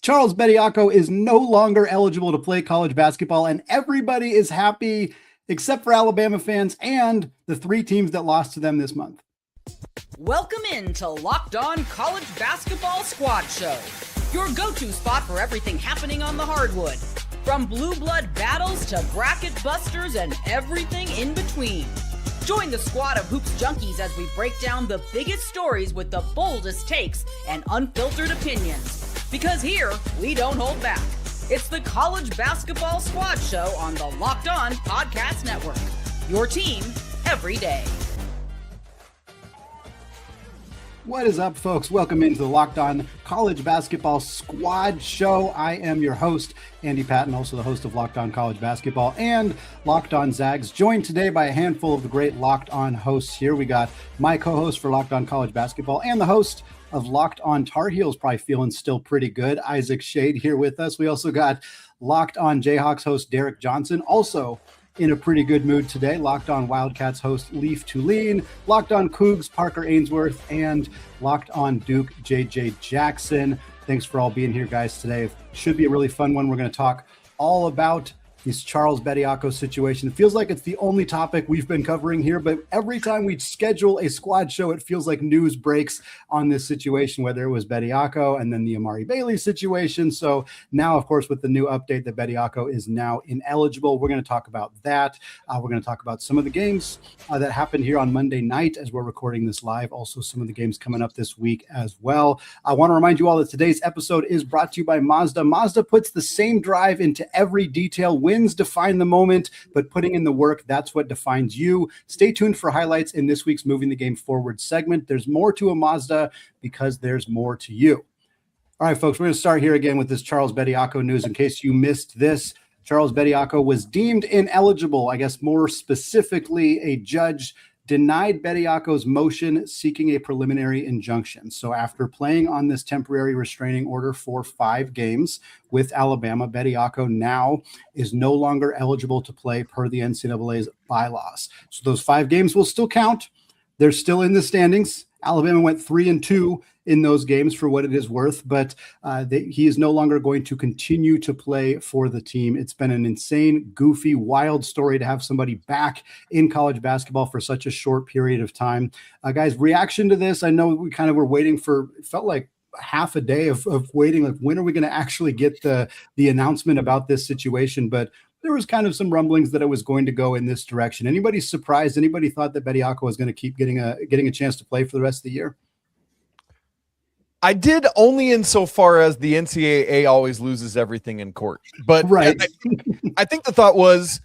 Charles Bediako is no longer eligible to play college basketball, and everybody is happy except for Alabama fans and the three teams that lost to them this month. Welcome in to Locked On College Basketball Squad Show, your go-to spot for everything happening on the hardwood, from blue blood battles to bracket busters and everything in between. Join the squad of hoops junkies as we break down the biggest stories with the boldest takes and unfiltered opinions. Because here, we don't hold back. It's the College Basketball Squad Show on the Locked On Podcast Network. Your team every day. What is up, folks? Welcome into the Locked On College Basketball Squad Show. I am your host, Andy Patton, also the host of Locked On College Basketball and Locked On Zags, joined today by a handful of the great Locked On hosts here. We got my co-host for Locked On College Basketball and the host of Locked On Tar Heels, probably feeling still pretty good, Isaac Shade, here with us. We also got Locked On Jayhawks host Derek Johnson, also in a pretty good mood today. Locked On Wildcats host Leaf Tulane, Locked On Cougs Parker Ainsworth, and Locked On Duke JJ Jackson. Thanks for all being here, guys, today. Should be a really fun one. We're going to talk all about this Charles Bediako situation. It feels like it's the only topic we've been covering here, but every time we schedule a squad show, it feels like news breaks on this situation, whether it was Bediako and then the Amari Bailey situation. So now, of course, with the new update that Bediako is now ineligible, we're going to talk about that. We're going to talk about some of the games that happened here on Monday night as we're recording this live. Also, some of the games coming up this week as well. I want to remind you all that today's episode is brought to you by Mazda. Mazda puts the same drive into every detail. Wins define the moment, but putting in the work, that's what defines you. Stay tuned for highlights in this week's Moving the Game Forward segment. There's more to a Mazda because there's more to you. All right, folks, we're going to start here again with this Charles Bediako news. In case you missed this, Charles Bediako was deemed ineligible. I guess more specifically, a judge denied Bediako's motion seeking a preliminary injunction. So after playing on this temporary restraining order for 5 games with Alabama, Bediako now is no longer eligible to play per the NCAA's bylaws. So those 5 games will still count. They're still in the standings. Alabama went 3-2 in those games for what it is worth, but he is no longer going to continue to play for the team. It's been an insane, goofy, wild story to have somebody back in college basketball for such a short period of time. Guys, reaction to this, I know we kind of were waiting for, it felt like half a day of waiting, like when are we going to actually get the announcement about this situation? But there was kind of some rumblings that it was going to go in this direction. Anybody surprised? Anybody thought that Bediako was going to keep getting a chance to play for the rest of the year? I did, only insofar as the NCAA always loses everything in court. But right. I think the thought was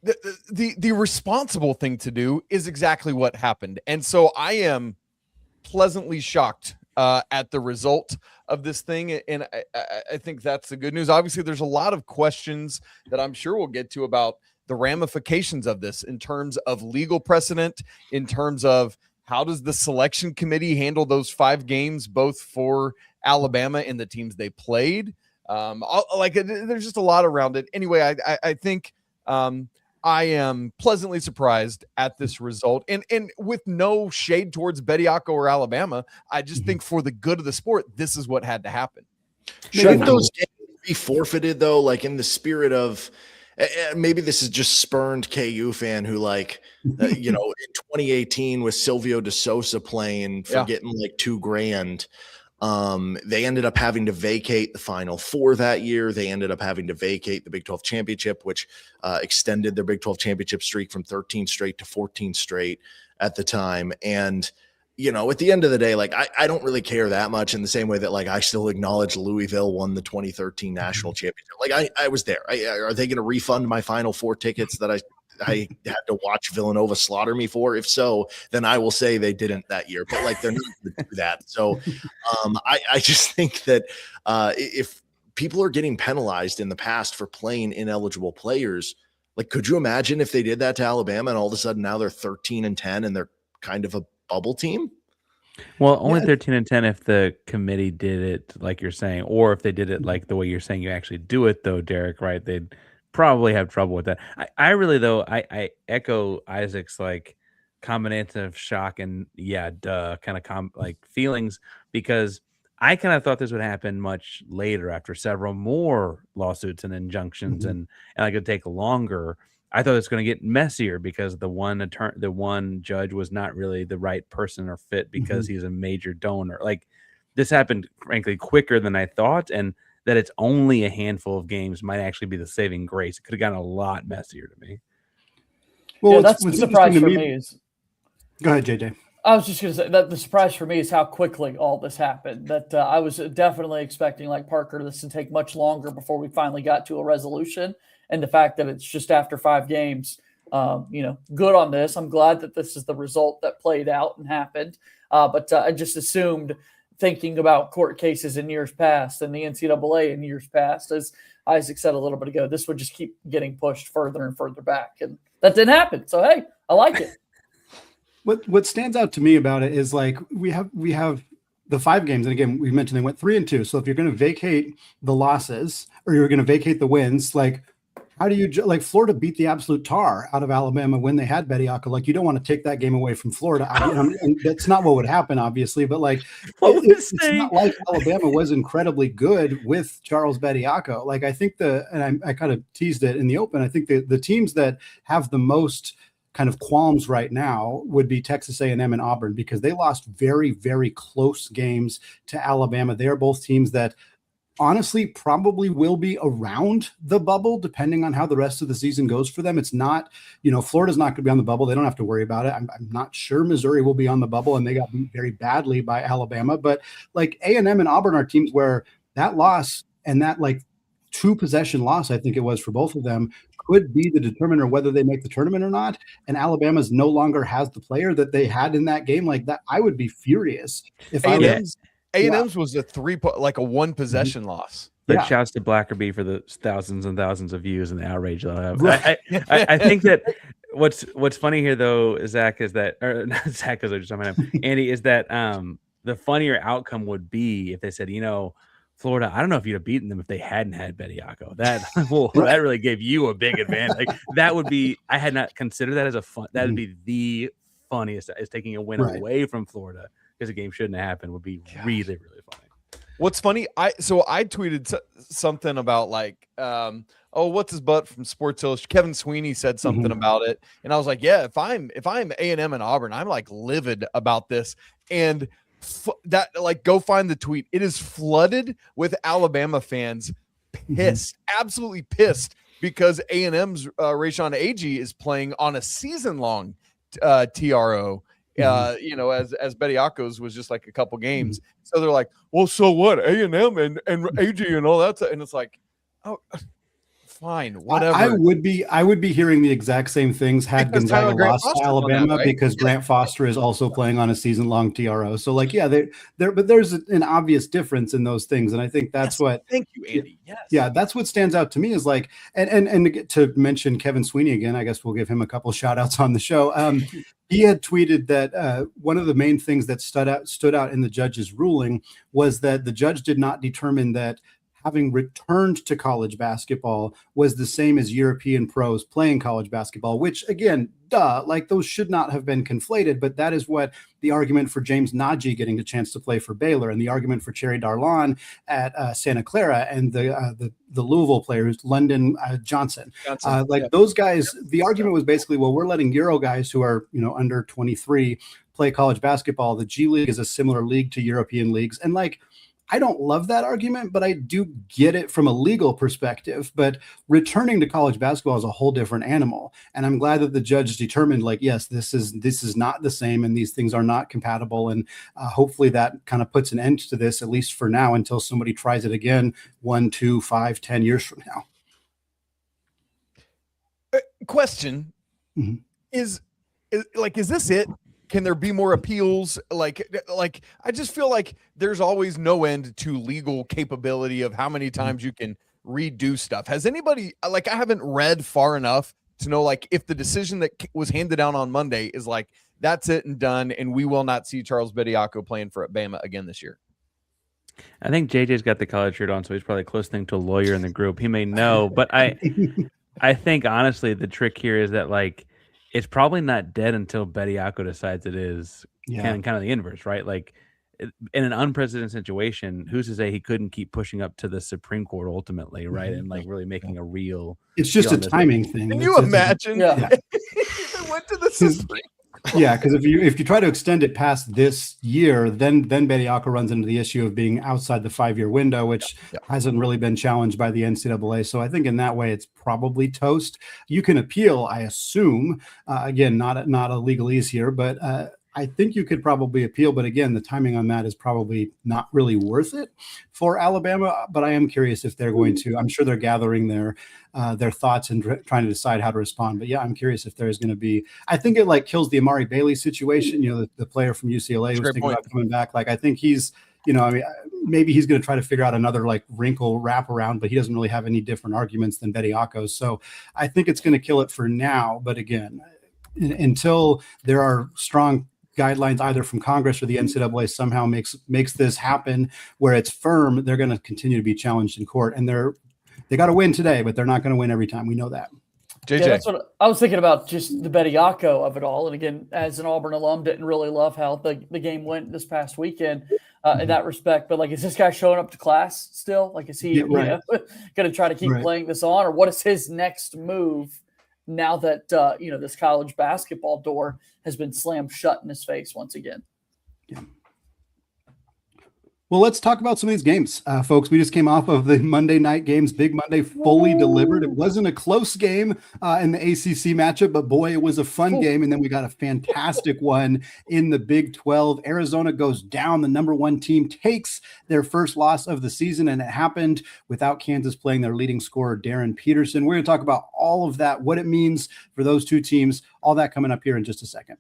the responsible thing to do is exactly what happened. And so I am pleasantly shocked at the result of this thing. And I think that's the good news. Obviously, there's a lot of questions that I'm sure we'll get to about the ramifications of this in terms of legal precedent, in terms of how does the selection committee handle those 5 games, both for Alabama and the teams they played? There's just a lot around it. Anyway, I think I am pleasantly surprised at this result, and with no shade towards Bediako or Alabama. I just think for the good of the sport, this is what had to happen. Shouldn't those games be forfeited, though? Like, in the spirit of, maybe this is just spurned KU fan who, like, in 2018 with Silvio De Sousa playing for getting like $2,000. They ended up having to vacate the Final Four that year. They ended up having to vacate the Big 12 championship, which extended their Big 12 championship streak from 13 straight to 14 straight at the time. And, at the end of the day, like, I don't really care that much, in the same way that, like, I still acknowledge Louisville won the 2013 national championship. Like, I was there. Are they going to refund my Final Four tickets that I had to watch Villanova slaughter me for? If so, then I will say they didn't that year, but, like, they're not going to do that. So I just think that if people are getting penalized in the past for playing ineligible players, like, could you imagine if they did that to Alabama and all of a sudden now they're 13-10 and they're kind of a bubble team? Well, only 13-10 if the committee did it like you're saying, or if they did it like the way you're saying you actually do it, though, Derek, right? They'd probably have trouble with that. I really, though, I echo Isaac's like combination of shock and kind of feelings, because I kind of thought this would happen much later after several more lawsuits and injunctions, and like it'd take longer. I thought it was going to get messier because the one judge was not really the right person or fit because he's a major donor. Like this happened, frankly, quicker than I thought, and that it's only a handful of games might actually be the saving grace. It could have gotten a lot messier to me. Well, that's the surprise for me. Go ahead, JJ. I was just going to say that the surprise for me is how quickly all this happened. That I was definitely expecting, like Parker, this to take much longer before we finally got to a resolution. And the fact that it's just after 5 games, good on this. I'm glad that this is the result that played out and happened. But I just assumed, thinking about court cases in years past and the NCAA in years past, as Isaac said a little bit ago, this would just keep getting pushed further and further back. And that didn't happen. So, hey, I like it. What stands out to me about it is like we have the 5 games, and again we mentioned they went 3-2. So if you're going to vacate the losses or you're going to vacate the wins, like how do you like Florida beat the absolute tar out of Alabama when they had Bediako? Like you don't want to take that game away from Florida, and that's not what would happen, obviously. But like it's not like Alabama was incredibly good with Charles Bediako. Like I think I kind of teased it in the open. I think the teams that have the most kind of qualms right now would be Texas A&M and Auburn, because they lost very, very close games to Alabama. They are both teams that honestly probably will be around the bubble depending on how the rest of the season goes for them. It's not, Florida's not going to be on the bubble. They don't have to worry about it. I'm not sure Missouri will be on the bubble, and they got beat very badly by Alabama. But like A&M and Auburn are teams where that loss and that like 2-possession loss, I think it was for both of them, could be the determiner whether they make the tournament or not. And Alabama's no longer has the player that they had in that game. Like that, I would be furious if A&M's was a 1-possession loss. But shouts to Blackerby for the thousands and thousands of views and the outrage they'll have. Right. I think that what's funny here though, Zach, is that, or not Zach, because I just talking about him, Andy, is that the funnier outcome would be if they said, Florida, I don't know if you'd have beaten them if they hadn't had Bediako. That really gave you a big advantage. Like that would be, I had not considered that as that would be the funniest, is taking a win away from Florida because the game shouldn't have happened, would be really, really funny. What's funny, I tweeted something about like, what's his butt from Sports Illustrated? Kevin Sweeney said something about it, and I was like, yeah, if I'm A&M and Auburn, I'm like livid about this. And that, like, go find the tweet. It is flooded with Alabama fans pissed, absolutely pissed, because A&M's Rayshon Agee is playing on a season-long TRO. As Bediako's was just like a couple games. So they're like, well, so what? A&M and Agee and all that stuff. And it's like, oh, fine, whatever. I would be hearing the exact same things had Gonzaga lost to Alabama, because Grant Foster is also playing on a season-long TRO. So like, yeah, but there's an obvious difference in those things, and I think that's what. Thank you, Andy. Yes. Yeah, that's what stands out to me is like, and to mention Kevin Sweeney again, I guess we'll give him a couple shout outs on the show. He had tweeted that one of the main things that stood out in the judge's ruling was that the judge did not determine that having returned to college basketball was the same as European pros playing college basketball, which again, like those should not have been conflated, but that is what the argument for James Najee getting the chance to play for Baylor, and the argument for Cherry Darlon at Santa Clara, and the Louisville players, London Johnson. Those guys, the argument was basically, well, we're letting Euro guys who are, under 23 play college basketball. The G League is a similar league to European leagues. And like, I don't love that argument, but I do get it from a legal perspective. But returning to college basketball is a whole different animal. And I'm glad that the judge determined, like, yes, this is not the same, and these things are not compatible. And hopefully that kind of puts an end to this, at least for now, until somebody tries it again 1, 2, 5, 10 years from now. Question is this it? Can there be more appeals? Like I just feel like there's always no end to legal capability of how many times you can redo stuff. Has anybody, like, I haven't read far enough to know, like, if the decision that was handed down on Monday is like, that's it and done, and we will not see Charles Bediako playing for Bama again this year. I think JJ's got the college shirt on, so he's probably close thing to a lawyer in the group. He may know, but I think honestly the trick here is that, like, it's probably not dead until Bediako decides it is. Kind of the inverse, right? Like, in an unprecedented situation, who's to say he couldn't keep pushing up to the Supreme Court ultimately, right? And like really making a real. It's just a timing thing. Can you imagine? Yeah. They went to the Supreme. Yeah, because if you try to extend it past this year, then Bediako runs into the issue of being outside the 5-year window, which hasn't really been challenged by the NCAA. So I think in that way, it's probably toast. You can appeal, I assume. Again, not a legalese here, but I think you could probably appeal. But again, the timing on that is probably not really worth it for Alabama. But I am curious if they're going to. I'm sure they're gathering their thoughts and trying to decide how to respond. But yeah, I'm curious if there's going to be. I think it like kills the Amari Bailey situation. You know, the player from UCLA was thinking about coming back. Like I think he's. You know, I mean, maybe he's going to try to figure out another like wrinkle wraparound, but he doesn't really have any different arguments than Bediako's. So I think it's going to kill it for now. But again, until there are strong guidelines either from Congress or the NCAA somehow makes this happen where it's firm, they're going to continue to be challenged in court. And they got to win today, but they're not going to win every time. We know that. JJ. Yeah, that's what I was thinking about, just the Bediako of it all. And again, as an Auburn alum, didn't really love how the game went this past weekend in that respect. But like, is this guy showing up to class still? Like, is he going to try to keep playing this on, or what is his next move now that this college basketball door has been slammed shut in his face once again? Yeah. Well, let's talk about some of these games, folks. We just came off of the Monday night games. Big Monday fully delivered. It wasn't a close game in the ACC matchup, but boy, it was a fun game. And then we got a fantastic one in the Big 12. Arizona goes down. The number 1 team takes their first loss of the season, and it happened without Kansas playing their leading scorer, Darryn Peterson. We're going to talk about all of that, what it means for those two teams, all that coming up here in just a second.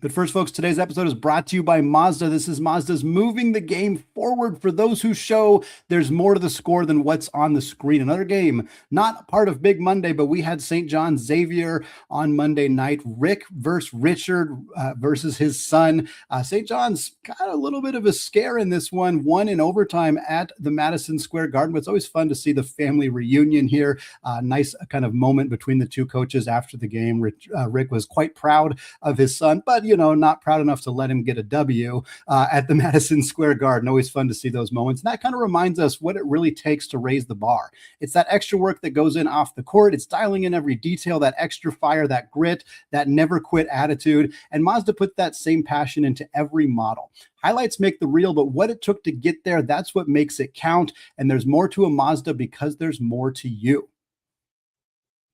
But first, folks, today's episode is brought to you by Mazda. This is Mazda's moving the game forward for those who show there's more to the score than what's on the screen. Another game, not part of Big Monday, but we had St. John's Xavier on Monday night. Rick versus Richard versus his son. St. John's got a little bit of a scare in this one, won in overtime at the Madison Square Garden. But it's always fun to see the family reunion here. Nice kind of moment between the two coaches after the game. Rick was quite proud of his son, but not proud enough to let him get a W at the Madison Square Garden. Always fun to see those moments. And that kind of reminds us what it really takes to raise the bar. It's that extra work that goes in off the court. It's dialing in every detail, that extra fire, that grit, that never quit attitude. And Mazda put that same passion into every model. Highlights make the reel, but what it took to get there, that's what makes it count. And there's more to a Mazda because there's more to you.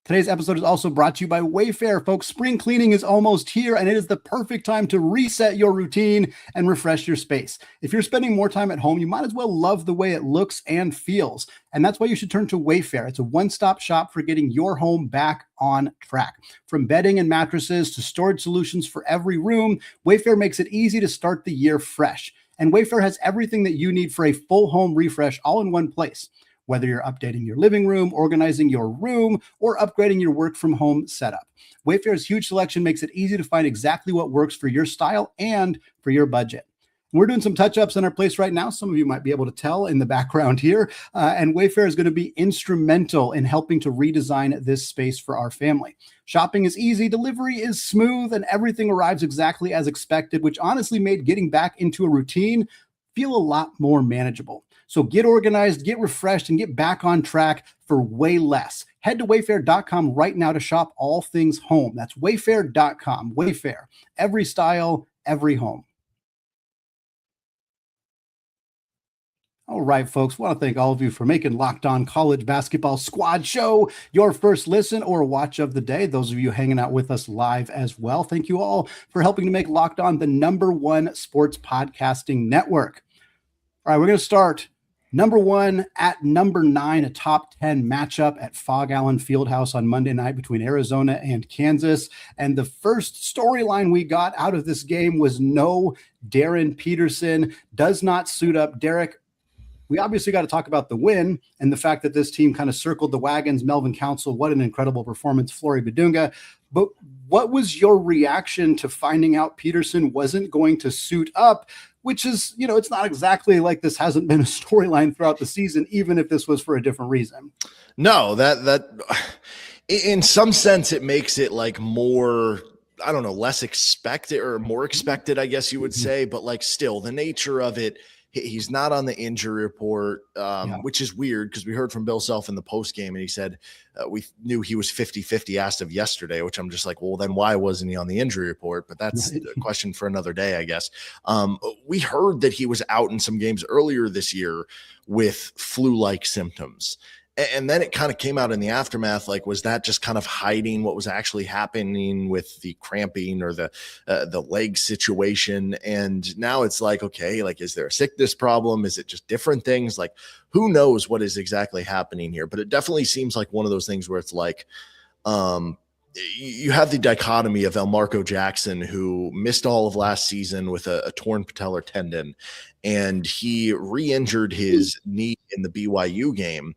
Today's episode is also brought to you by Wayfair. Folks, spring cleaning is almost here, and it is the perfect time to reset your routine and refresh your space. If you're spending more time at home, you might as well love the way it looks and feels. And that's why you should turn to Wayfair. It's a one-stop shop for getting your home back on track. From bedding and mattresses to storage solutions for every room, Wayfair makes it easy to start the year fresh. And Wayfair has everything that you need for a full home refresh all in one place. Whether you're updating your living room, organizing your room, or upgrading your work from home setup. Wayfair's huge selection makes it easy to find exactly what works for your style and for your budget. We're doing some touch-ups in our place right now. Some of you might be able to tell in the background here. And Wayfair is going to be instrumental in helping to redesign this space for our family. Shopping is easy, delivery is smooth, and everything arrives exactly as expected, which honestly made getting back into a routine feel a lot more manageable. So get organized, get refreshed, and get back on track for way less. Head to wayfair.com right now to shop all things home. That's wayfair.com. Wayfair, every style, every home. All right, folks, I want to thank all of you for making Locked On College Basketball Squad Show your first listen or watch of the day. Those of you hanging out with us live as well, thank you all for helping to make Locked On the #1 sports podcasting network. All right, we're going to start number 1 at number 9, a top 10 matchup at Fog Allen Fieldhouse on Monday night between Arizona and Kansas. And the first storyline we got out of this game was no Darryn Peterson does not suit up. Derek, we obviously got to talk about the win and the fact that this team kind of circled the wagons. Melvin Council, what an incredible performance. Flory Badunga. But what was your reaction to finding out Peterson wasn't going to suit up? Which is, it's not exactly like this hasn't been a storyline throughout the season, even if this was for a different reason. No, that in some sense, it makes it like more I don't know, less expected or more expected, I guess you would say, but like still the nature of it, he's not on the injury report, which is weird because we heard from Bill Self in the post game and he said we knew he was 50-50 as of yesterday, which I'm just like, well, then why wasn't he on the injury report? But that's a question for another day, I guess. We heard that he was out in some games earlier this year with flu-like symptoms. And then it kind of came out in the aftermath, like, was that just kind of hiding what was actually happening with the cramping or the leg situation? And now it's like, okay, like, is there a sickness problem? Is it just different things? Like, who knows what is exactly happening here? But it definitely seems like one of those things where it's like, you have the dichotomy of Elmarco Jackson, who missed all of last season with a torn patellar tendon, and he re-injured his knee in the BYU game.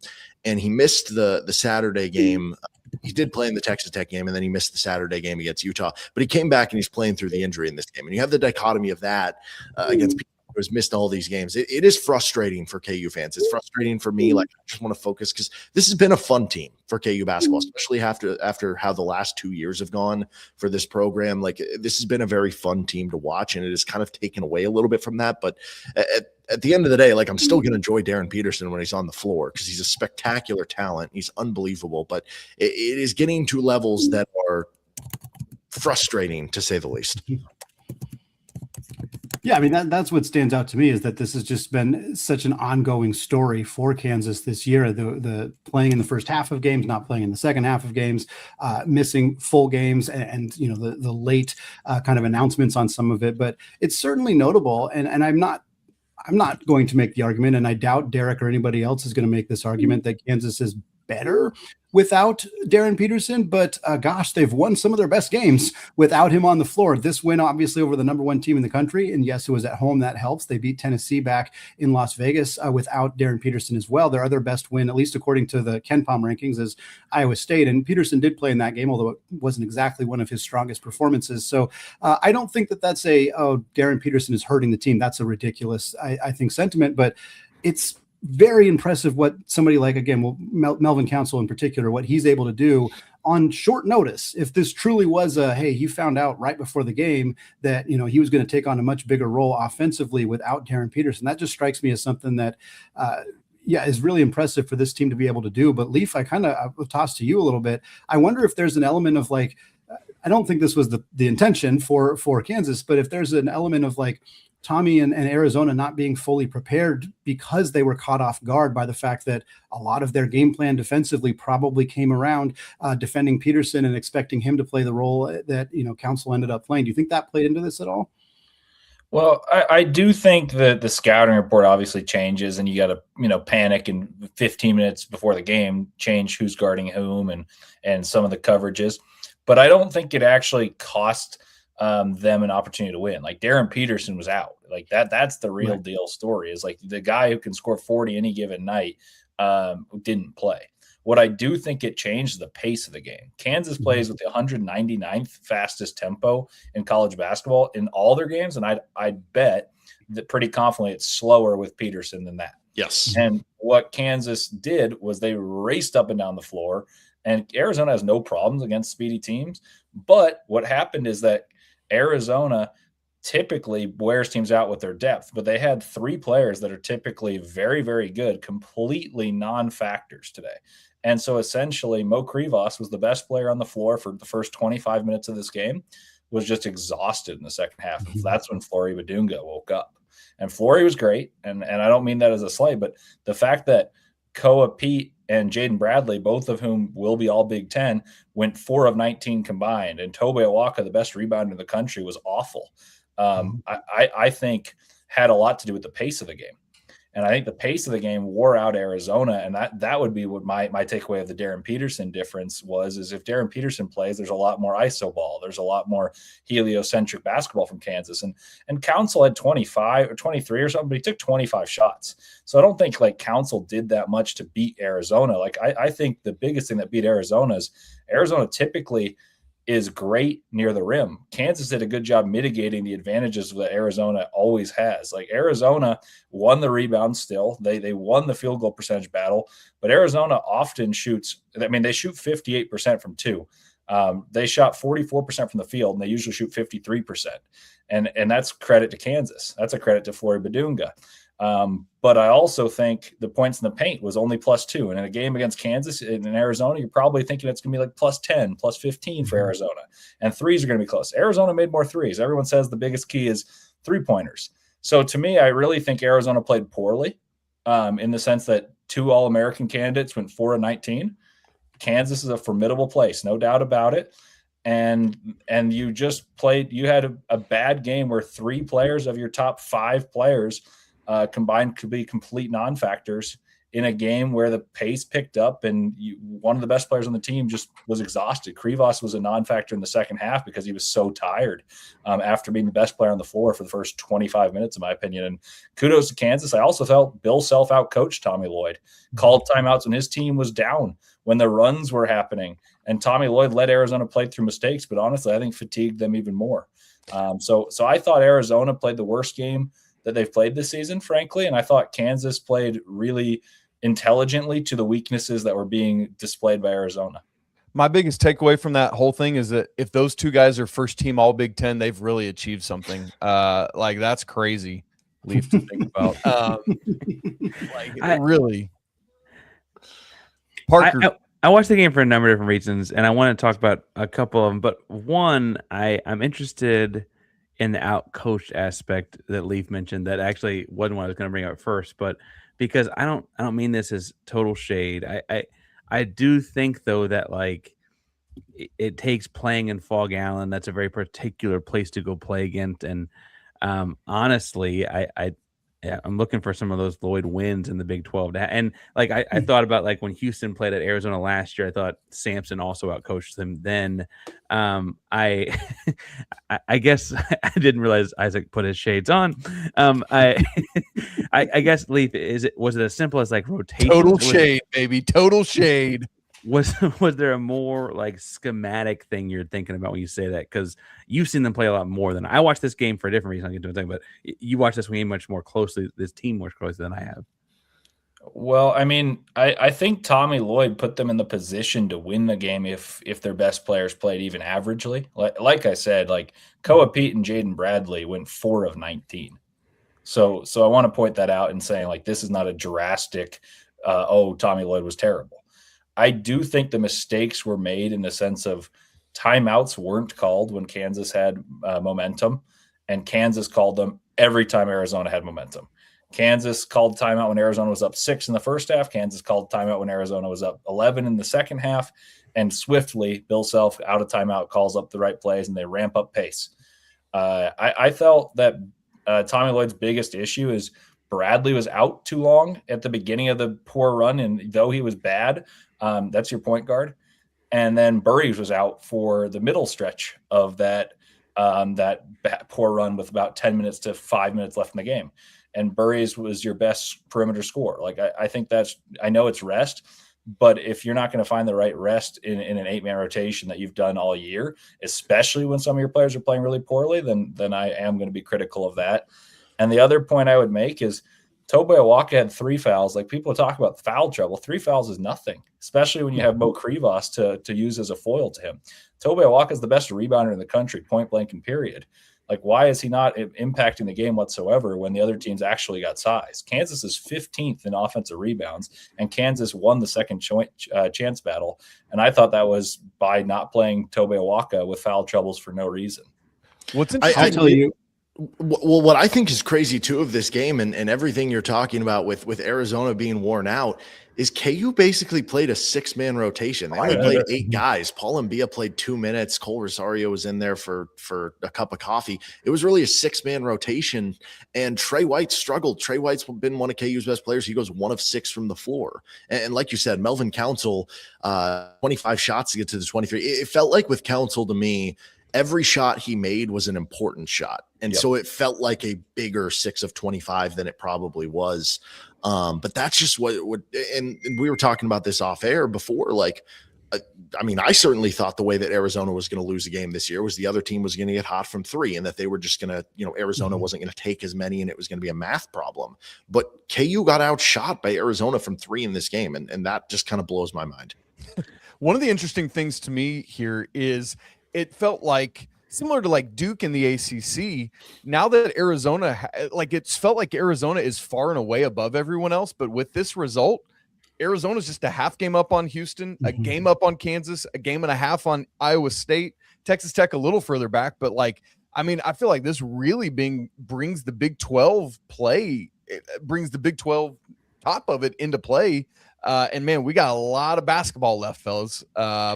And he missed the Saturday game. He did play in the Texas Tech game, and then he missed the Saturday game against Utah. But he came back and he's playing through the injury in this game. And you have the dichotomy of that against people who has missed all these games. It is frustrating for KU fans. It's frustrating for me. Like, I just want to focus because this has been a fun team for KU basketball, especially after how the last 2 years have gone for this program. Like, this has been a very fun team to watch, and it has kind of taken away a little bit from that. But at the end of the day, like, I'm still going to enjoy Darryn Peterson when he's on the floor because he's a spectacular talent. He's unbelievable, but it is getting to levels that are frustrating, to say the least. Yeah, I mean, that's what stands out to me is that this has just been such an ongoing story for Kansas this year. The playing in the first half of games, not playing in the second half of games, missing full games, and you know, the late kind of announcements on some of it. But it's certainly notable, and I'm not going to make the argument, and I doubt Derek or anybody else is going to make this argument that Kansas is better without Darryn Peterson, but gosh, they've won some of their best games without him on the floor. This win, obviously, over the number one team in the country, and yes, it was at home. That helps. They beat Tennessee back in Las Vegas without Darryn Peterson as well. Their other best win, at least according to the KenPom rankings, is Iowa State, and Peterson did play in that game, although it wasn't exactly one of his strongest performances. So I don't think that that's Darryn Peterson is hurting the team. That's a ridiculous, I think, sentiment, but it's very impressive what somebody like, again, Melvin Council in particular, what he's able to do on short notice. If this truly was hey, he found out right before the game that, you know, he was going to take on a much bigger role offensively without Darryn Peterson, that just strikes me as something that, is really impressive for this team to be able to do. But Leaf, I will toss to you a little bit. I wonder if there's an element of like, I don't think this was the intention for Kansas, but if there's an element of like, Tommy and Arizona not being fully prepared because they were caught off guard by the fact that a lot of their game plan defensively probably came around defending Peterson and expecting him to play the role that, you know, Council ended up playing. Do you think that played into this at all? Well, I do think that the scouting report obviously changes, and you got to, you know, panic and 15 minutes before the game change who's guarding whom and some of the coverages. But I don't think it actually cost them an opportunity to win. Like, Darryn Peterson was out. Like, that's the real deal story, is like the guy who can score 40 any given night didn't play. What I do think it changed the pace of the game. Kansas plays with the 199th fastest tempo in college basketball in all their games, and I'd bet that pretty confidently it's slower with Peterson than that. Yes. And what Kansas did was they raced up and down the floor, and Arizona has no problems against speedy teams. But what happened is that Arizona typically wears teams out with their depth, but they had three players that are typically very, very good, completely non-factors today. And so essentially Mo Krivas was the best player on the floor for the first 25 minutes of this game, was just exhausted in the second half. That's when Flory Badunga woke up. And Flory was great, and I don't mean that as a slight, but the fact that Koa Pete and Jaden Bradley, both of whom will be all Big Ten, went 4 of 19 combined. And Tobe Awaka, the best rebounder in the country, was awful. I think had a lot to do with the pace of the game. And I think the pace of the game wore out Arizona. And that would be what my takeaway of the Darryn Peterson difference was, is if Darryn Peterson plays, there's a lot more iso ball. There's a lot more heliocentric basketball from Kansas. And Council had 25 or 23 or something, but he took 25 shots. So I don't think like Council did that much to beat Arizona. Like I think the biggest thing that beat Arizona is Arizona typically is great near the rim. Kansas did a good job mitigating the advantages that Arizona always has. Like, Arizona won the rebound still. They won the field goal percentage battle, but Arizona often shoots. I mean, they shoot 58% from two. They shot 44% from the field, and they usually shoot 53%. And that's credit to Kansas. That's a credit to Flory Badunga. But I also think the points in the paint was only +2. And in a game against Kansas in Arizona, you're probably thinking it's going to be like +10, +15 for Arizona. And threes are going to be close. Arizona made more threes. Everyone says the biggest key is three-pointers. So to me, I really think Arizona played poorly in the sense that 2 All-American candidates went 4 of 19. Kansas is a formidable place, no doubt about it. And you just played – you had a bad game where 3 players of your top 5 players combined could be complete non-factors in a game where the pace picked up and one of the best players on the team just was exhausted. Krivas was a non-factor in the second half because he was so tired after being the best player on the floor for the first 25 minutes, in my opinion. And kudos to Kansas. I also felt Bill Self out-coached Tommy Lloyd, called timeouts when his team was down, when the runs were happening. And Tommy Lloyd let Arizona play through mistakes, but honestly, I think fatigued them even more. So I thought Arizona played the worst game that they've played this season, frankly. And I thought Kansas played really intelligently to the weaknesses that were being displayed by Arizona. My biggest takeaway from that whole thing is that if those 2 guys are first team all Big Ten, they've really achieved something. Like that's crazy, Leaf, to think about. Really. Parker. I watched the game for a number of different reasons, and I want to talk about a couple of them. But one, I'm interested in the out-coached aspect that Leaf mentioned. That actually wasn't what I was going to bring up first, but because I don't mean this as total shade. I do think though that like it takes playing in Fog Allen. That's a very particular place to go play against, and honestly, I'm looking for some of those Lloyd wins in the Big 12. And like I thought about like when Houston played at Arizona last year, I thought Sampson also outcoached them then. I guess I didn't realize Isaac put his shades on. I guess, Leaf, was it as simple as like rotation? Total shade, baby. Total shade. Was there a more like schematic thing you're thinking about when you say that? Because you've seen them play a lot more than I watched this game for a different reason. I'll get to it, but you watched this game much more closely, this team more closely than I have. Well, I mean, I think Tommy Lloyd put them in the position to win the game if their best players played even averagely. Like I said, like Koa Pete and Jaden Bradley went 4 of 19. So I want to point that out and saying like this is not a drastic. Tommy Lloyd was terrible. I do think the mistakes were made in the sense of timeouts weren't called when Kansas had momentum, and Kansas called them every time Arizona had momentum. Kansas called timeout when Arizona was up 6 in the first half. Kansas called timeout when Arizona was up 11 in the second half. And swiftly, Bill Self out of timeout calls up the right plays, and they ramp up pace. I felt that Tommy Lloyd's biggest issue is Bradley was out too long at the beginning of the poor run, and though he was bad, that's your point guard. And then Burries was out for the middle stretch of that poor run with about 10 minutes to 5 minutes left in the game. And Burries was your best perimeter scorer. Like I think I know it's rest, but if you're not going to find the right rest in an 8-man rotation that you've done all year, especially when some of your players are playing really poorly, then I am going to be critical of that. And the other point I would make is Tobe Awaka had 3 fouls. Like people talk about foul trouble. 3 fouls is nothing, especially when you have Mo Krivas to use as a foil to him. Tobe Awaka is the best rebounder in the country, point blank and period. Like, why is he not impacting the game whatsoever when the other teams actually got size? Kansas is 15th in offensive rebounds, and Kansas won the second chance battle. And I thought that was by not playing Tobe Awaka with foul troubles for no reason. What's interesting? I'll tell you. Well, what I think is crazy too of this game and everything you're talking about with Arizona being worn out is KU basically played a 6-man rotation. They only played 8 guys. Paul Mbia played 2 minutes. Cole Rosario was in there for a cup of coffee. It was really a 6-man rotation, and Trey White struggled. Trey White's been one of KU's best players. He goes 1 of 6 from the floor. And like you said, Melvin Council, 25 shots to get to the 23. It felt like with Council to me, every shot he made was an important shot. And so it felt like a bigger 6 of 25 than it probably was. But that's just what it would. And we were talking about this off air before. Like, I mean, I certainly thought the way that Arizona was going to lose the game this year was the other team was going to get hot from 3 and that they were just going to, Arizona wasn't going to take as many and it was going to be a math problem. But KU got outshot by Arizona from 3 in this game. And that just kind of blows my mind. One of the interesting things to me here is it felt like similar to like Duke in the ACC. Now that Arizona, it's felt like Arizona is far and away above everyone else. But with this result, Arizona's just a half game up on Houston, a game up on Kansas, a game and a half on Iowa State, Texas Tech a little further back. But I feel like this really brings the Big 12 play. It brings the Big 12 top of it into play. And man, we got a lot of basketball left, fellas,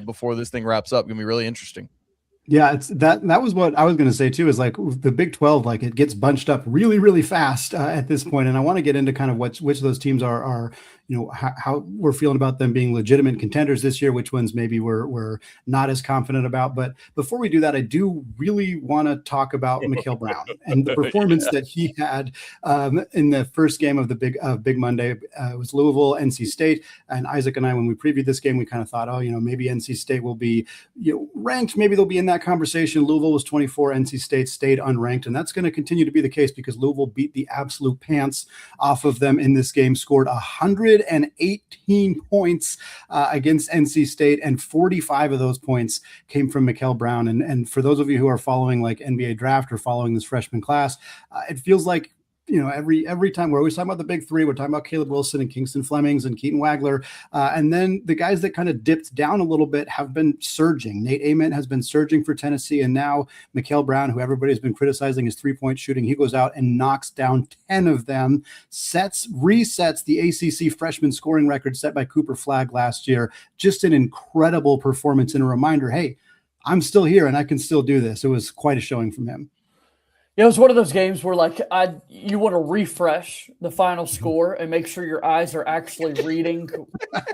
before this thing wraps up. Gonna be really interesting. Yeah, it's that was what I was going to say too, is like the Big 12, like it gets bunched up really, really fast at this point. And I want to get into kind of which of those teams are how we're feeling about them being legitimate contenders this year, which ones maybe we're not as confident about. But before we do that, I do really want to talk about Mikel Brown and the performance that he had in the first game of the Big Monday. It was Louisville, NC State, and Isaac and I, when we previewed this game, we kind of thought, maybe NC State will be ranked, maybe they'll be in that conversation. Louisville was 24, NC State stayed unranked, and that's going to continue to be the case because Louisville beat the absolute pants off of them in this game, scored 118 points against NC State, and 45 of those points came from Mikel Brown. And for those of you who are following like NBA draft or following this freshman class, it feels like every time we're always talking about the big three. We're talking about Caleb Wilson and Kingston Flemings and Keaton Wagler. And then the guys that kind of dipped down a little bit have been surging. Nate Oats has been surging for Tennessee. And now Mikel Brown, who everybody's been criticizing his 3-point shooting, he goes out and knocks down 10 of them, resets the ACC freshman scoring record set by Cooper Flagg last year. Just an incredible performance and a reminder, hey, I'm still here and I can still do this. It was quite a showing from him. It was one of those games where you want to refresh the final score and make sure your eyes are actually reading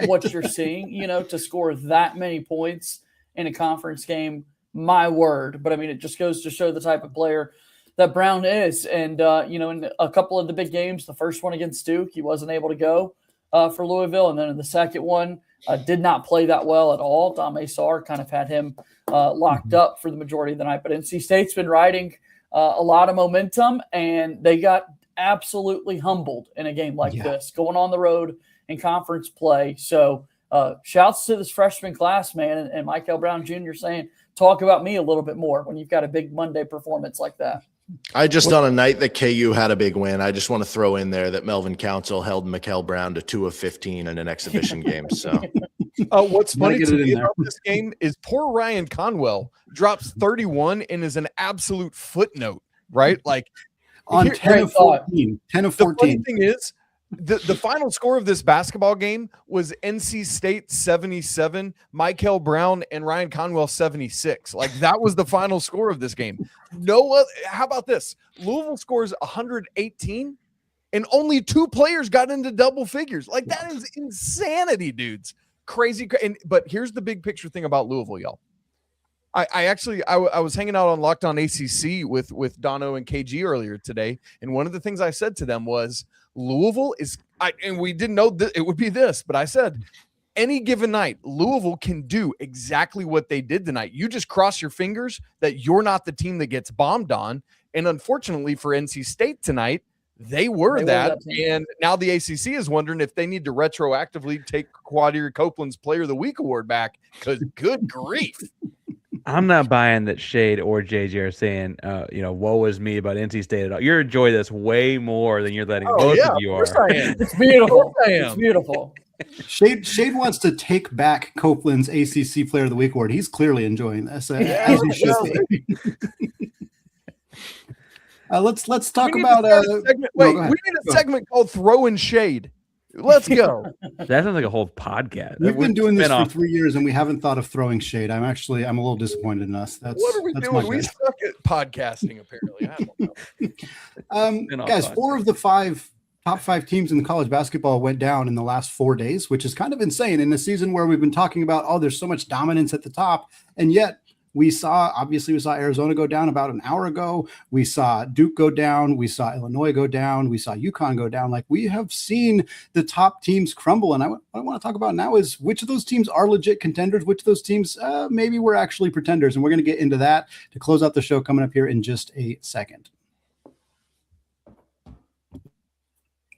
what you're seeing, to score that many points in a conference game. My word. But it just goes to show the type of player that Brown is. And, in a couple of the big games, the first one against Duke, he wasn't able to go for Louisville. And then in the second one, did not play that well at all. Dame Sarr kind of had him locked up for the majority of the night. But NC State's been riding a lot of momentum, and they got absolutely humbled in a game like this, going on the road in conference play. So shouts to this freshman class, man, and Mikel Brown Jr. saying, talk about me a little bit more when you've got a big Monday performance like that. On a night that KU had a big win, I just want to throw in there that Melvin Council held Mikel Brown to 2 of 15 in an exhibition game. So what's funny to me about this game is poor Ryan Conwell drops 31 and is an absolute footnote, right? Like on 10 of 14. 10 of 14. The funny thing is, the final score of this basketball game was NC State 77, Mikel Brown and Ryan Conwell 76. Like that was the final score of this game. How about this? Louisville scores 118 and only 2 players got into double figures. Like that is insanity, dudes. Crazy. But here's the big picture thing about Louisville, y'all. I was hanging out on Locked On ACC with Dono and KG earlier today, and one of the things I said to them was Louisville and we didn't know that it would be this, but I said any given night Louisville can do exactly what they did tonight. You just cross your fingers that you're not the team that gets bombed on, and unfortunately for NC State tonight, they were that, and now the ACC is wondering if they need to retroactively take Quadir Copeland's Player of the Week award back because good grief. I'm not buying that Shade or JJ are saying, woe is me about NC State at all. You're enjoying this way more than you're letting both of you are. It's beautiful. It's beautiful. Shade wants to take back Copeland's ACC Player of the Week award. He's clearly enjoying this, as he should be. Let's talk about. We need a segment called "Throwing Shade." Let's go. That sounds like a whole podcast. We've been doing this for 3 years, and we haven't thought of throwing shade. I'm a little disappointed in us. What are we doing? We suck at podcasting, apparently. I don't know. Guys, 4 of the top 5 teams in the college basketball went down in the last 4 days, which is kind of insane in a season where we've been talking about, there's so much dominance at the top, and yet we saw Arizona go down about an hour ago. We saw Duke go down. We saw Illinois go down. We saw UConn go down. Like we have seen the top teams crumble. And what I want to talk about now is which of those teams are legit contenders, which of those teams maybe we're actually pretenders. And we're going to get into that to close out the show coming up here in just a second.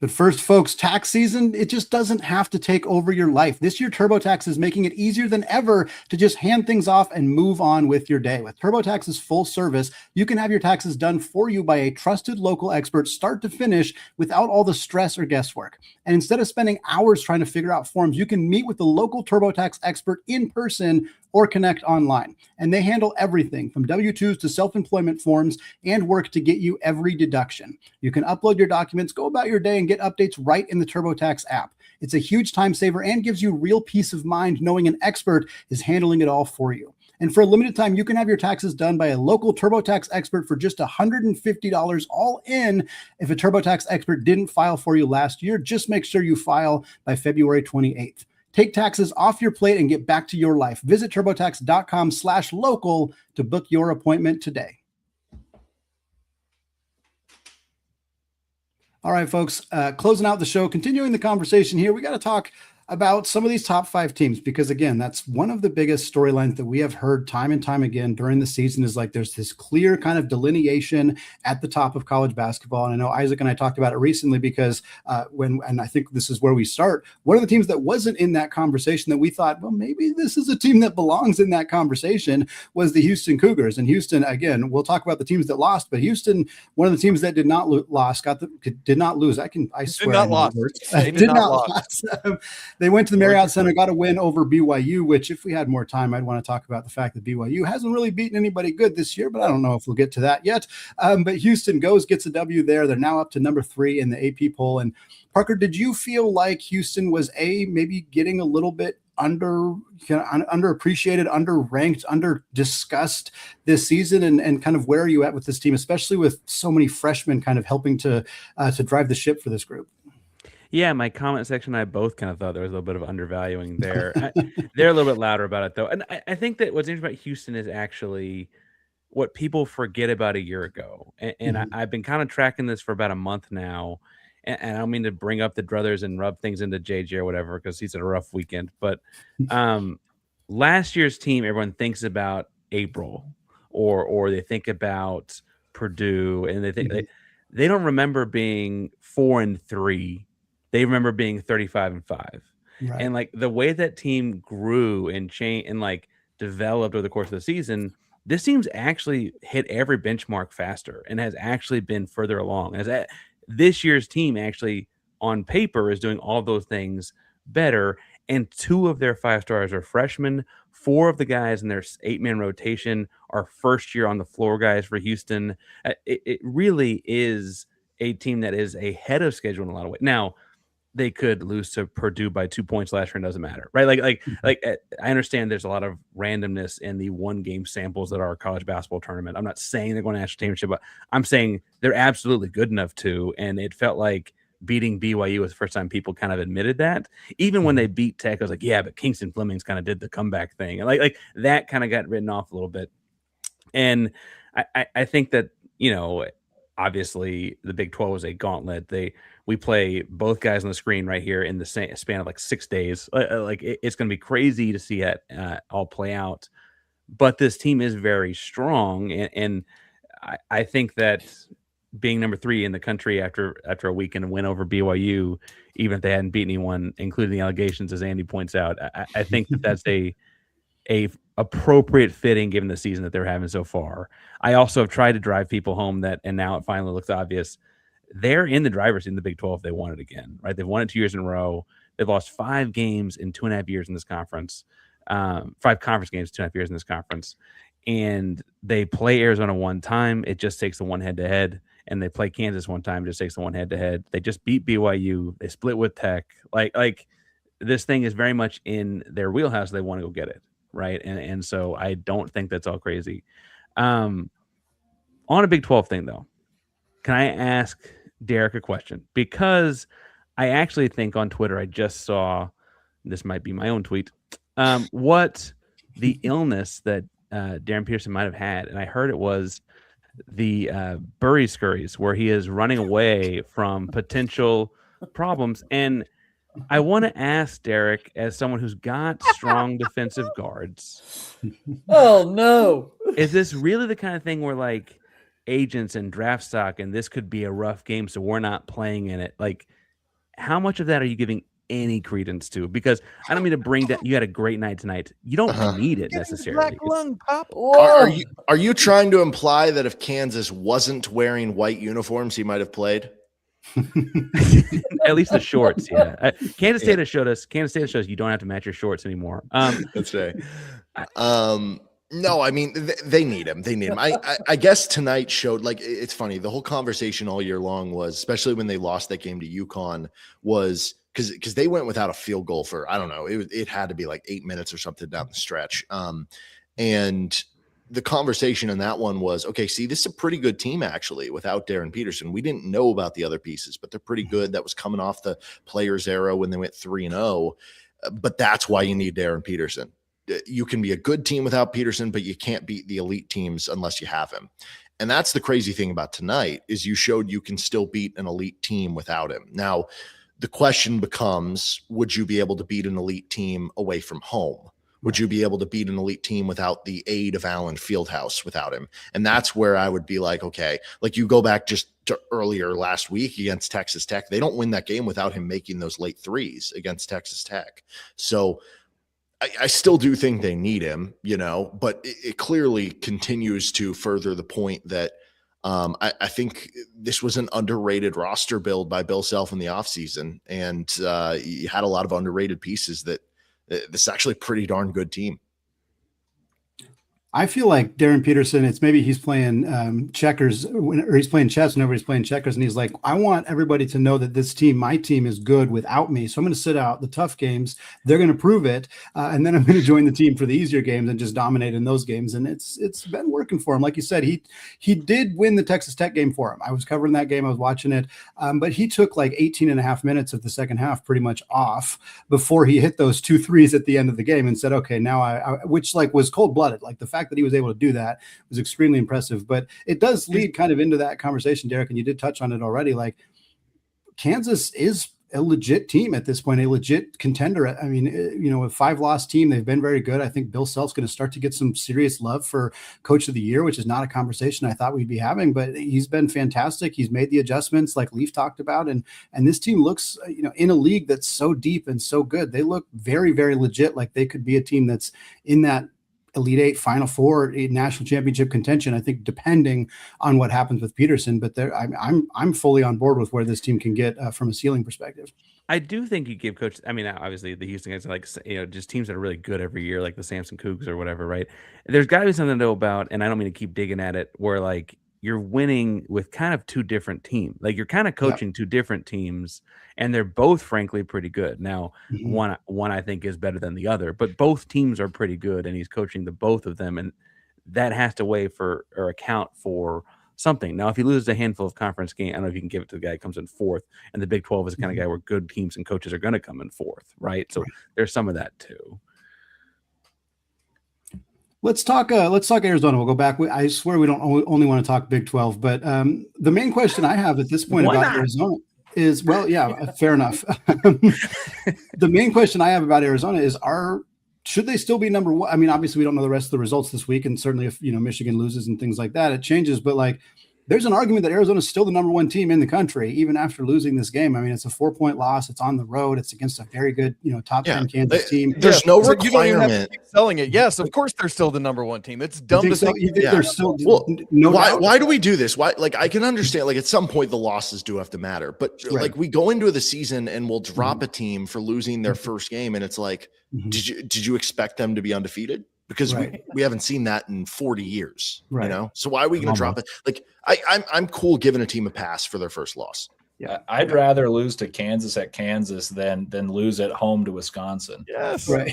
But first, folks, tax season, it just doesn't have to take over your life. This year, TurboTax is making it easier than ever to just hand things off and move on with your day. With TurboTax's full service, you can have your taxes done for you by a trusted local expert start to finish without all the stress or guesswork. And instead of spending hours trying to figure out forms, you can meet with the local TurboTax expert in person or connect online. And they handle everything from W-2s to self-employment forms and work to get you every deduction. You can upload your documents, go about your day, and get updates right in the TurboTax app. It's a huge time saver and gives you real peace of mind knowing an expert is handling it all for you. And for a limited time, you can have your taxes done by a local TurboTax expert for just $150 all in. If a TurboTax expert didn't file for you last year, just make sure you file by February 28th. Take taxes off your plate and get back to your life. Visit turbotax.com/local to book your appointment today. All right, folks, closing out the show, continuing the conversation here, we got to talk about some of these top 5 teams, because again, that's one of the biggest storylines that we have heard time and time again during the season is like there's this clear kind of delineation at the top of college basketball. And I know Isaac and I talked about it recently because and I think this is where we start. One of the teams that wasn't in that conversation that we thought, well, maybe this is a team that belongs in that conversation was the Houston Cougars. And Houston, again, we'll talk about the teams that lost, but Houston, one of the teams that did not lose. I swear. Did not lose. They went to the Marriott Center, got a win over BYU, which if we had more time, I'd want to talk about the fact that BYU hasn't really beaten anybody good this year, but I don't know if we'll get to that yet. But Houston gets a W there. They're now up to number 3 in the AP poll. And Parker, did you feel like Houston was maybe getting a little bit underappreciated, underranked, under-discussed this season? And kind of where are you at with this team, especially with so many freshmen kind of helping to drive the ship for this group? Yeah, my comment section, I both kind of thought there was a little bit of undervaluing there. They're a little bit louder about it, though. And I think that what's interesting about Houston is actually what people forget about a year ago. And I've been kind of tracking this for about a month now. And I don't mean to bring up the druthers and rub things into JJ or whatever, because he's had a rough weekend. But last year's team, everyone thinks about April or they think about Purdue, and they think they don't remember being 4-3. They remember being 35-5. Right. And like the way that team grew and changed and like developed over the course of the season, this team's actually hit every benchmark faster and has actually been further along. This year's team actually on paper is doing all those things better. And 2 of their 5 stars are freshmen. 4 of the guys in their 8-man rotation are first year on the floor guys for Houston. It really is a team that is ahead of schedule in a lot of ways. Now, they could lose to Purdue by 2 points last year, and doesn't matter, right? Like I understand there's a lot of randomness in the 1-game samples that are a college basketball tournament. I'm not saying they're going to national championship, but I'm saying they're absolutely good enough to. And it felt like beating BYU was the first time people kind of admitted that. Even when they beat Tech, I was like, yeah, but Kingston Flemings kind of did the comeback thing, and like that kind of got written off a little bit. And I think that, obviously the Big 12 was a gauntlet. We play both guys on the screen right here in the span of like 6 days. It's going to be crazy to see it all play out. But this team is very strong, and I think that being number 3 in the country after a weekend and win over BYU, even if they hadn't beat anyone, including the allegations, as Andy points out, I think that's a appropriate fitting given the season that they're having so far. I also have tried to drive people home and now it finally looks obvious. They're in the driver's seat in the Big 12 if they won it again, right? They've won it 2 years in a row. They've lost 5 games in 2.5 years in this conference, 5 conference games, 2.5 years in this conference. And they play Arizona one time. It just takes the one head-to-head. And they play Kansas one time. It just takes the one head-to-head. They just beat BYU. They split with Tech. Like this thing is very much in their wheelhouse. They want to go get it, right? And so I don't think that's all crazy. On a Big 12 thing, though, can I ask Derek a question? Because I actually think on Twitter I just saw, this might be my own tweet, what the illness that Darryn Peterson might have had. And I heard it was the Burry Scurries, where he is running away from potential problems. And I want to ask Derek, as someone who's got strong defensive guards, oh no, is this really the kind of thing where like agents and draft stock, and this could be a rough game, so we're not playing in it? Like, how much of that are you giving any credence to? Because I don't mean to bring down. You had a great night tonight. You don't need it necessarily. Black lung pop. Are you trying to imply that if Kansas wasn't wearing white uniforms, he might have played? At least the shorts, yeah. Kansas State has showed us you don't have to match your shorts anymore. That's right. No, I mean they need him. They need him. I guess tonight showed, like, it's funny. The whole conversation all year long was, especially when they lost that game to UConn, was because they went without a field goal for, I don't know, it had to be like 8 minutes or something down the stretch. And the conversation in that one was, okay, see, this is a pretty good team actually without Darryn Peterson. We didn't know about the other pieces, but they're pretty good. That was coming off the Players era when they went 3-0. But that's why you need Darryn Peterson. You can be a good team without Peterson, but you can't beat the elite teams unless you have him. And that's the crazy thing about tonight, is you showed you can still beat an elite team without him. Now, the question becomes, would you be able to beat an elite team away from home? Would you be able to beat an elite team without the aid of Allen Fieldhouse without him? And that's where I would be like, okay, like you go back just to earlier last week against Texas Tech. They don't win that game without him making those late threes against Texas Tech. So I still do think they need him, but it clearly continues to further the point that I think this was an underrated roster build by Bill Self in the offseason. And you had a lot of underrated pieces that this is actually a pretty darn good team. I feel like Darryn Peterson, it's maybe he's playing checkers, or he's playing chess whenever he's playing checkers. And he's like, I want everybody to know that this team, my team, is good without me. So I'm going to sit out the tough games. They're going to prove it. And then I'm going to join the team for the easier games and just dominate in those games. And it's been working for him. Like you said, he did win the Texas Tech game for him. I was covering that game. I was watching it. But he took like 18 and a half minutes of the second half pretty much off before he hit those 2 threes at the end of the game and said, okay, now which like was cold blooded. Like the fact that he was able to do that was extremely impressive. But it does lead kind of into that conversation, Derek, and you did touch on it already. Like Kansas is a legit team at this point, a legit contender. I mean, a 5-loss team, they've been very good. I think Bill Self's going to start to get some serious love for Coach of the Year, which is not a conversation I thought we'd be having, but he's been fantastic. He's made the adjustments like Leaf talked about. And this team looks, in a league that's so deep and so good, they look very, very legit. Like they could be a team that's in that Elite Eight, Final Four, a national championship contention, I think, depending on what happens with Peterson. But I'm fully on board with where this team can get from a ceiling perspective. I do think you give Coach. I mean, obviously the Houston guys are like, just teams that are really good every year, like the Samson Cougs or whatever, right? There's got to be something to know about, and I don't mean to keep digging at it, where like you're winning with kind of two different teams. Like you're kind of coaching two different teams, and they're both frankly pretty good. Now, one I think is better than the other, but both teams are pretty good, and he's coaching the both of them, and that has to weigh for or account for something. Now, if he loses a handful of conference games, I don't know if you can give it to the guy who comes in fourth, and the Big 12 is the kind of guy where good teams and coaches are going to come in fourth, right? So there's some of that too. Let's talk Arizona. We'll go back. I swear we don't only want to talk Big 12, but the main question I have at this point about Arizona is, fair enough. The main question I have about Arizona is, should they still be number one? I mean, obviously we don't know the rest of the results this week, and certainly if Michigan loses and things like that, it changes. But like, there's an argument that Arizona is still the number one team in the country, even after losing this game. I mean, it's a 4-point loss. It's on the road. It's against a very good, top 10 Kansas team. There's no requirement. You don't even have to keep selling it. Yes, of course they're still the number one team. It's dumb to think. They're still why do we do this? Why? Like, I can understand, like, at some point the losses do have to matter, but like we go into the season and we'll drop a team for losing their first game, and it's like, did you expect them to be undefeated? Because we haven't seen that in 40 years, So why are we going to drop it? Like, I'm cool giving a team a pass for their first loss. Yeah, I'd rather lose to Kansas at Kansas than lose at home to Wisconsin. Yes, right.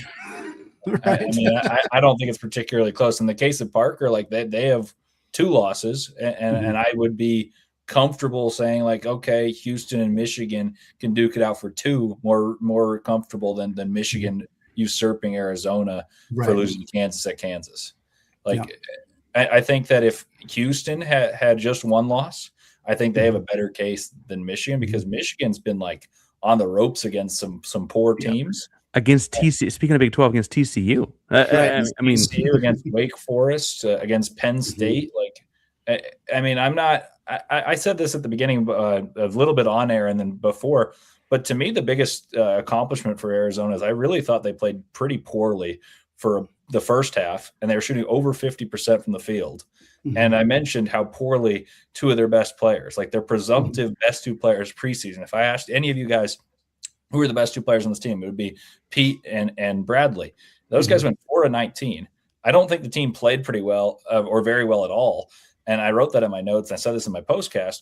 I mean, I don't think it's particularly close. In the case of Parker, like they have 2 losses, and I would be comfortable saying like, okay, Houston and Michigan can duke it out for 2, more comfortable than Michigan usurping Arizona for losing to Kansas at Kansas. Like, I think that if Houston had just 1 loss, I think they have a better case than Michigan, because Michigan's been like on the ropes against some poor teams. Against TCU, speaking of Big 12, against TCU. I mean, TCU against Wake Forest, against Penn State. Like, I mean, I'm not. I said this at the beginning, a little bit on air, and then before. But to me, the biggest accomplishment for Arizona is I really thought they played pretty poorly for the first half, and they were shooting over 50% from the field. Mhm. And I mentioned how poorly two of their best players, like their presumptive best two players preseason. If I asked any of you guys who are the best two players on this team, it would be Pete and Bradley. Those guys went 4-19. I don't think the team played pretty well or very well at all. And I wrote that in my notes. And I said this in my postcast.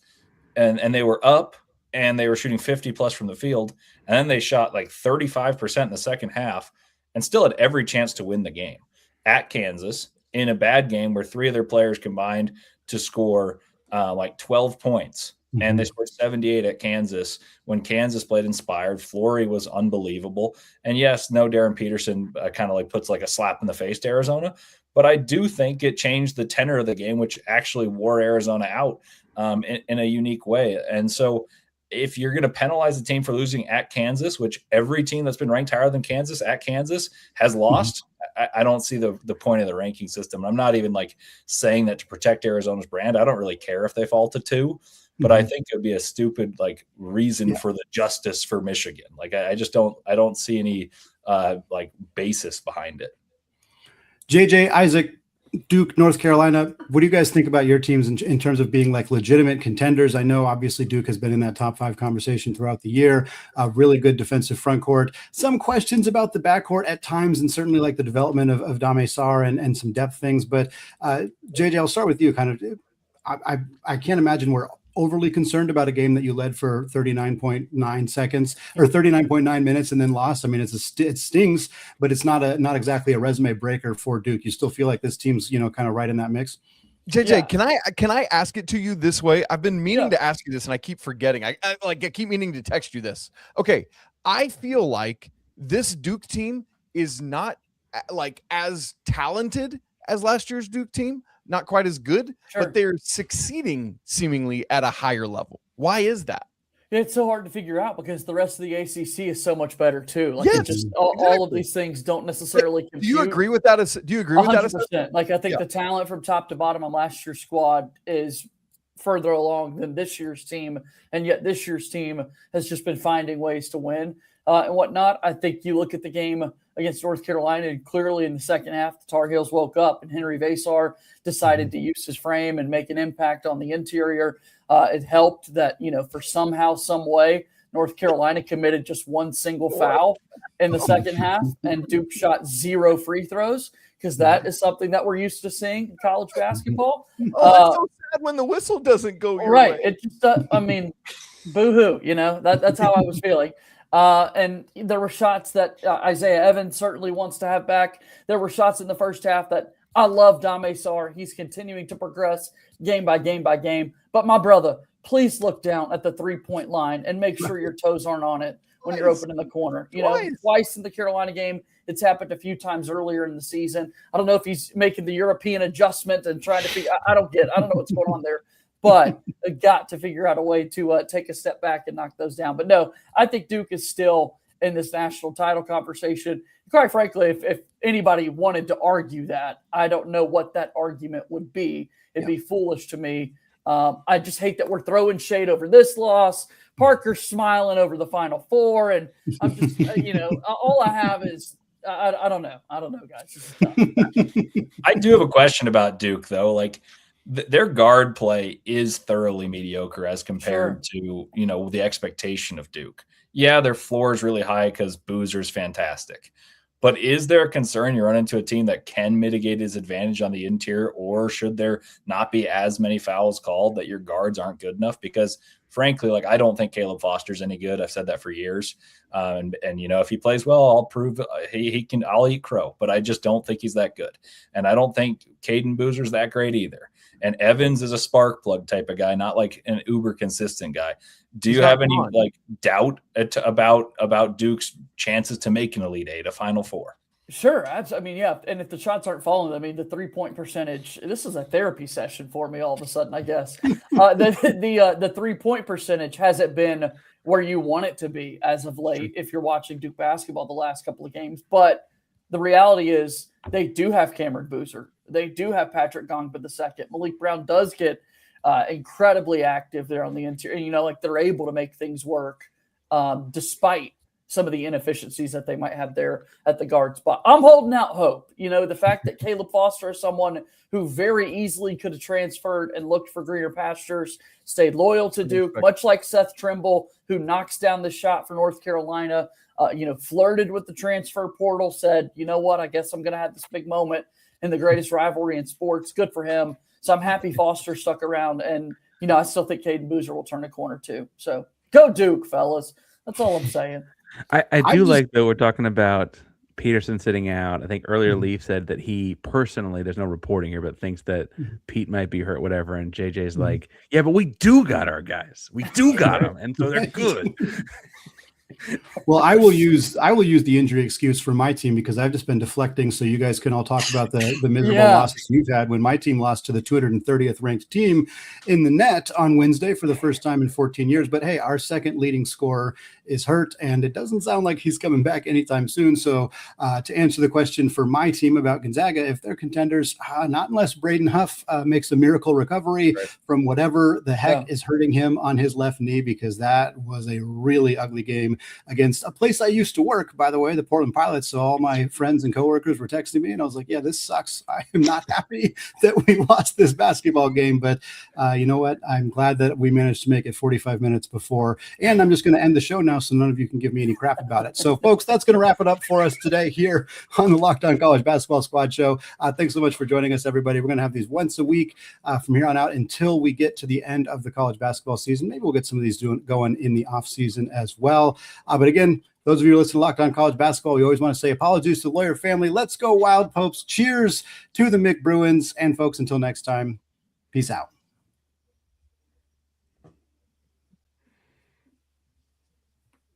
And they were up and they were shooting 50 plus from the field. And then they shot like 35% in the second half and still had every chance to win the game at Kansas in a bad game where three of their players combined to score like 12 points. And they scored 78 at Kansas when Kansas played inspired. Flory was unbelievable. And yes, no, Darryn Peterson kind of like puts like a slap in the face to Arizona. But I do think it changed the tenor of the game, which actually wore Arizona out in a unique way. And so if you're going to penalize the team for losing at Kansas, which every team that's been ranked higher than Kansas at Kansas has lost, I don't see the point of the ranking system. I'm not even like saying that to protect Arizona's brand. I don't really care if they fall to 2. But I think it would be a stupid like reason for the justice for Michigan. Like I don't see any like basis behind it. JJ, Isaac, Duke, North Carolina, what do you guys think about your teams in terms of being like legitimate contenders? I know obviously Duke has been in that top 5 conversation throughout the year. Really good defensive front court. Some questions about the backcourt at times, and certainly like the development of Dame Sarr and some depth things. But JJ, I'll start with you. Kind of, I can't imagine we're overly concerned about a game that you led for 39.9 seconds or 39.9 minutes and then lost. I mean, it stings, but it's not exactly a resume breaker for Duke. You still feel like this team's, kind of right in that mix. JJ, can I ask it to you this way? I've been meaning to ask you this and I keep forgetting. I keep meaning to text you this. Okay. I feel like this Duke team is not like as talented as last year's Duke team. Not quite as good, but they're succeeding seemingly at a higher level. Why is that? It's so hard to figure out because the rest of the ACC is so much better too. Like exactly. all of these things don't necessarily compute. Do you agree with that? Do you agree with 100%. that? Like I think the talent from top to bottom on last year's squad is further along than this year's team, and yet this year's team has just been finding ways to win and whatnot. I think you look at the game against North Carolina, and clearly in the second half, the Tar Heels woke up, and Henry Vasar decided to use his frame and make an impact on the interior. It helped that, for somehow, some way, North Carolina committed just one single foul in the second half, and Duke shot 0 free throws, because that is something that we're used to seeing in college basketball. It's so sad when the whistle doesn't go your way. It just, boo-hoo, that's how I was feeling. And there were shots that Isaiah Evans certainly wants to have back. There were shots in the first half that I love Dame Sarr. He's continuing to progress game by game by game. But my brother, please look down at the 3-point line and make sure your toes aren't on it when you're open in the corner. Twice in the Carolina game. It's happened a few times earlier in the season. I don't know if he's making the European adjustment and trying to figure. I don't know what's going on there. But got to figure out a way to take a step back and knock those down. But no, I think Duke is still in this national title conversation. Quite frankly, if anybody wanted to argue that, I don't know what that argument would be. It'd be foolish to me. I just hate that we're throwing shade over this loss. Parker's smiling over the Final Four. And I'm just, all I have is I don't know. I don't know, guys. I do have a question about Duke, though. Like, their guard play is thoroughly mediocre as compared to, the expectation of Duke. Yeah, their floor is really high because Boozer's fantastic. But is there a concern you run into a team that can mitigate his advantage on the interior, or should there not be as many fouls called that your guards aren't good enough? Because frankly, like, I don't think Caleb Foster's any good. I've said that for years. And if he plays well, I'll prove he can. I'll eat crow, but I just don't think he's that good. And I don't think Caden Boozer's that great either. And Evans is a spark plug type of guy, not like an uber consistent guy. Do you have any doubt about Duke's chances to make an Elite Eight, a Final Four? Sure. Yeah. And if the shots aren't falling, the 3-point percentage, this is a therapy session for me all of a sudden, I guess. The 3-point percentage hasn't been where you want it to be as of late if you're watching Duke basketball the last couple of games. But the reality is they do have Cameron Boozer. They do have Patrick Gongba II. Malik Brown does get incredibly active there on the interior. They're able to make things work despite some of the inefficiencies that they might have there at the guard spot. I'm holding out hope. The fact that Caleb Foster is someone who very easily could have transferred and looked for greener pastures, stayed loyal to Duke, much like Seth Trimble, who knocks down the shot for North Carolina, flirted with the transfer portal, said, you know what, I guess I'm going to have this big moment in the greatest rivalry in sports. Good for him. So I'm happy Foster stuck around. And, I still think Caden Boozer will turn a corner too. So go Duke, fellas. That's all I'm saying. I do like that we're talking about Peterson sitting out. I think earlier Leaf said that he personally, there's no reporting here, but thinks that Pete might be hurt, whatever. And JJ's like, yeah, but we do got our guys. We do got them. And so they're good. Well, I will use the injury excuse for my team because I've just been deflecting so you guys can all talk about the miserable losses you've had when my team lost to the 230th ranked team in the net on Wednesday for the first time in 14 years. But hey, our second leading scorer is hurt, and it doesn't sound like he's coming back anytime soon. So to answer the question for my team about Gonzaga, if they're contenders, not unless Braden Huff makes a miracle recovery from whatever the heck is hurting him on his left knee, because that was a really ugly game against a place I used to work, by the way, the Portland Pilots. So all my friends and coworkers were texting me, and I was like, yeah, this sucks. I am not happy that we lost this basketball game, but you know what? I'm glad that we managed to make it 45 minutes before, and I'm just going to end the show now so none of you can give me any crap about it. So folks, that's going to wrap it up for us today here on the Locked On College Basketball Squad Show. Thanks so much for joining us, everybody. We're going to have these once a week from here on out until we get to the end of the college basketball season. Maybe we'll get some of these going in the off season as well. But again, those of you who listen to Locked On College Basketball, we always want to say apologies to the Lawyer family. Let's go Wild Popes. Cheers to the Mick Bruins. And folks, until next time, peace out.